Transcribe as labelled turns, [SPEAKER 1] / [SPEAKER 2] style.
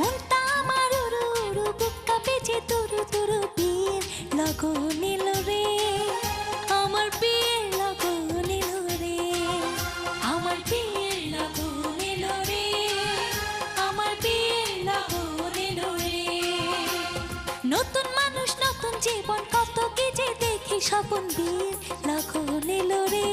[SPEAKER 1] মনটা আমার উড়ু উড়ু বুক কাঁপেছে তুরু তুরু বিয়ের লগন এলো রে আমার বিয়ের লগন এলো রে আমার বিয়ের লগন এলো রে আমার বিয়ের লগন এলো রে নতুন মানুষ নতুন জীবন কত কি যে দেখি স্বপন বিয়ের লগন এলো রে